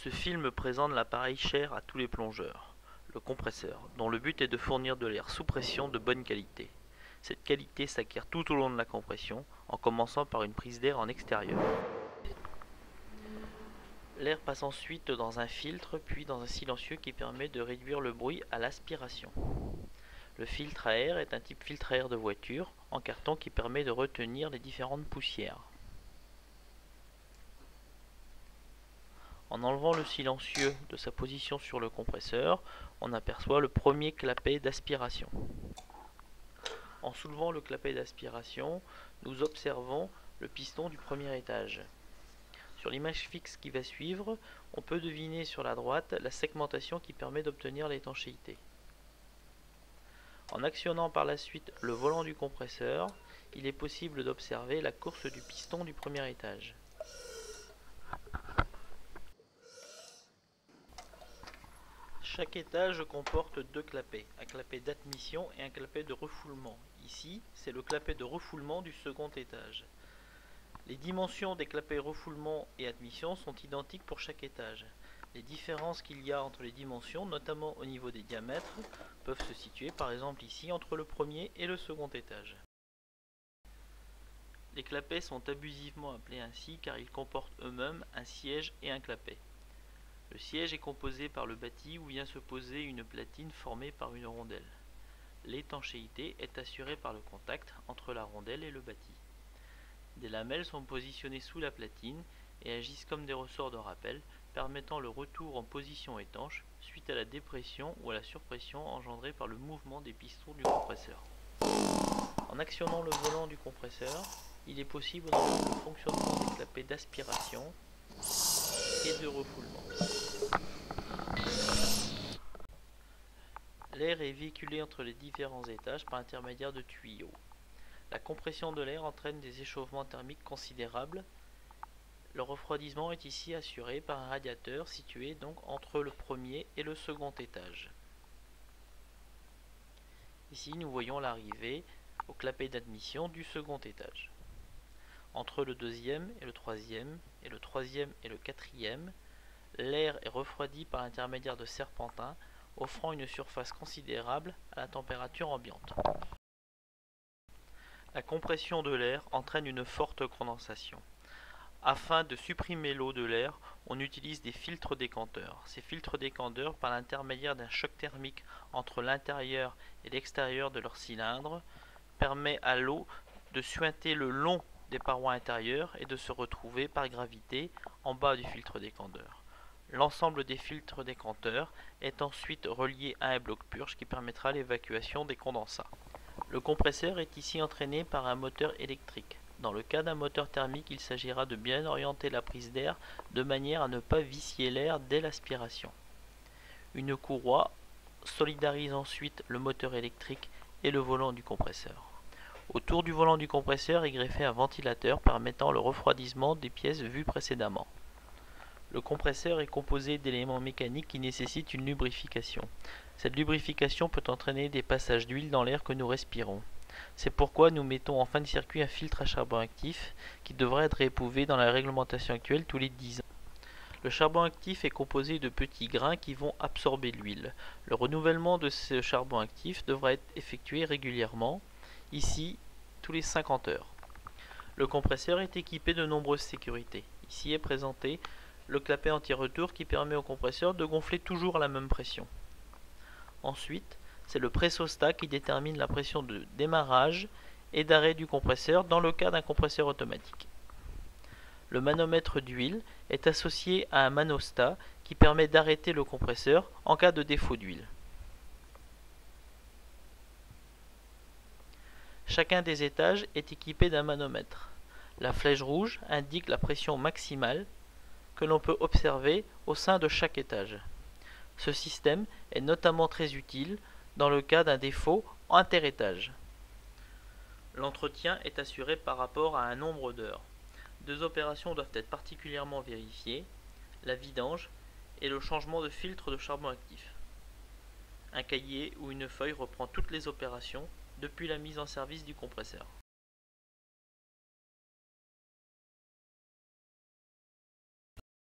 Ce film présente l'appareil cher à tous les plongeurs, le compresseur, dont le but est de fournir de l'air sous pression de bonne qualité. Cette qualité s'acquiert tout au long de la compression, en commençant par une prise d'air en extérieur. L'air passe ensuite dans un filtre, puis dans un silencieux qui permet de réduire le bruit à l'aspiration. Le filtre à air est un type filtre à air de voiture, en carton qui permet de retenir les différentes poussières. En enlevant le silencieux de sa position sur le compresseur, on aperçoit le premier clapet d'aspiration. En soulevant le clapet d'aspiration, nous observons le piston du premier étage. Sur l'image fixe qui va suivre, on peut deviner sur la droite la segmentation qui permet d'obtenir l'étanchéité. En actionnant par la suite le volant du compresseur, il est possible d'observer la course du piston du premier étage. Chaque étage comporte deux clapets, un clapet d'admission et un clapet de refoulement. Ici, c'est le clapet de refoulement du second étage. Les dimensions des clapets refoulement et admission sont identiques pour chaque étage. Les différences qu'il y a entre les dimensions, notamment au niveau des diamètres, peuvent se situer par exemple ici entre le premier et le second étage. Les clapets sont abusivement appelés ainsi car ils comportent eux-mêmes un siège et un clapet. Le siège est composé par le bâti où vient se poser une platine formée par une rondelle. L'étanchéité est assurée par le contact entre la rondelle et le bâti. Des lamelles sont positionnées sous la platine et agissent comme des ressorts de rappel, permettant le retour en position étanche suite à la dépression ou à la surpression engendrée par le mouvement des pistons du compresseur. En actionnant le volant du compresseur, il est possible d'entendre le fonctionnement des clapets d'aspiration et de refoulement. L'air est véhiculé entre les différents étages par l'intermédiaire de tuyaux. La compression de l'air entraîne des échauffements thermiques considérables. Le refroidissement est ici assuré par un radiateur situé donc entre le premier et le second étage. Ici, nous voyons l'arrivée au clapet d'admission du second étage. Entre le deuxième et le troisième, et le troisième et le quatrième, l'air est refroidi par l'intermédiaire de serpentins, offrant une surface considérable à la température ambiante. La compression de l'air entraîne une forte condensation. Afin de supprimer l'eau de l'air, on utilise des filtres décanteurs. Ces filtres décanteurs, par l'intermédiaire d'un choc thermique entre l'intérieur et l'extérieur de leur cylindre, permet à l'eau de suinter le long des parois intérieures et de se retrouver par gravité en bas du filtre décanteur. L'ensemble des filtres décanteurs est ensuite relié à un bloc purge qui permettra l'évacuation des condensats. Le compresseur est ici entraîné par un moteur électrique. Dans le cas d'un moteur thermique, il s'agira de bien orienter la prise d'air de manière à ne pas vicier l'air dès l'aspiration. Une courroie solidarise ensuite le moteur électrique et le volant du compresseur. Autour du volant du compresseur est greffé un ventilateur permettant le refroidissement des pièces vues précédemment. Le compresseur est composé d'éléments mécaniques qui nécessitent une lubrification. Cette lubrification peut entraîner des passages d'huile dans l'air que nous respirons. C'est pourquoi nous mettons en fin de circuit un filtre à charbon actif qui devrait être éprouvé dans la réglementation actuelle tous les 10 ans. Le charbon actif est composé de petits grains qui vont absorber l'huile. Le renouvellement de ce charbon actif devra être effectué régulièrement, ici tous les 50 heures. Le compresseur est équipé de nombreuses sécurités. Ici est présenté le clapet anti-retour qui permet au compresseur de gonfler toujours à la même pression. Ensuite, c'est le pressostat qui détermine la pression de démarrage et d'arrêt du compresseur dans le cas d'un compresseur automatique. Le manomètre d'huile est associé à un manostat qui permet d'arrêter le compresseur en cas de défaut d'huile. Chacun des étages est équipé d'un manomètre. La flèche rouge indique la pression maximale que l'on peut observer au sein de chaque étage. Ce système est notamment très utile dans le cas d'un défaut interétage. L'entretien est assuré par rapport à un nombre d'heures. Deux opérations doivent être particulièrement vérifiées, la vidange et le changement de filtre de charbon actif. Un cahier ou une feuille reprend toutes les opérations depuis la mise en service du compresseur.